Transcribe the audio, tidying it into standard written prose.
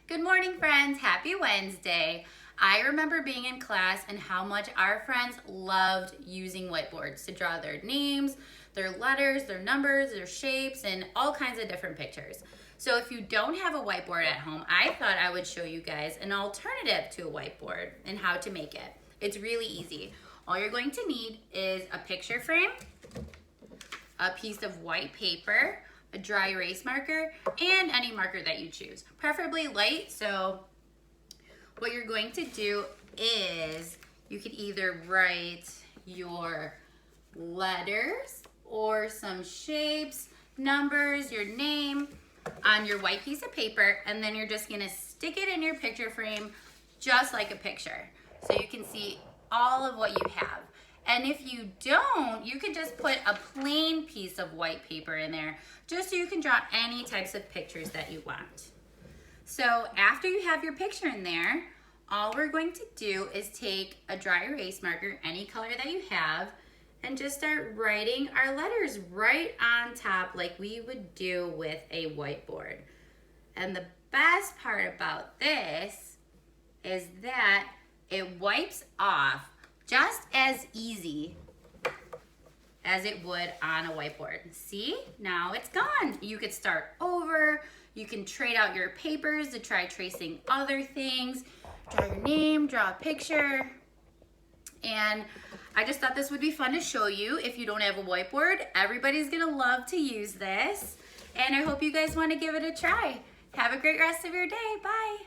Good morning, friends. Happy Wednesday. I remember being in class and how much our friends loved using whiteboards to draw their names, their letters, their numbers, their shapes, and all kinds of different pictures. So if you don't have a whiteboard at home, I thought I would show you guys an alternative to a whiteboard and how to make it. It's really easy. All you're going to need is a picture frame, a piece of white paper, a dry erase marker, and any marker that you choose. Preferably light, so what you're going to do is you could either write your letters or some shapes, numbers, your name on your white piece of paper, and then you're just gonna stick it in your picture frame just like a picture. So you can see all of what you have. And if you don't, you could just put a plain piece of white paper in there just so you can draw any types of pictures that you want. So after you have your picture in there, all we're going to do is take a dry erase marker, any color that you have, and just start writing our letters right on top like we would do with a whiteboard. And the best part about this is that it wipes off just as easy as it would on a whiteboard. See, now it's gone. You could start over. You can trade out your papers to try tracing other things. Draw your name, draw a picture. And I just thought this would be fun to show you. If you don't have a whiteboard, everybody's gonna love to use this. And I hope you guys wanna give it a try. Have a great rest of your day. Bye.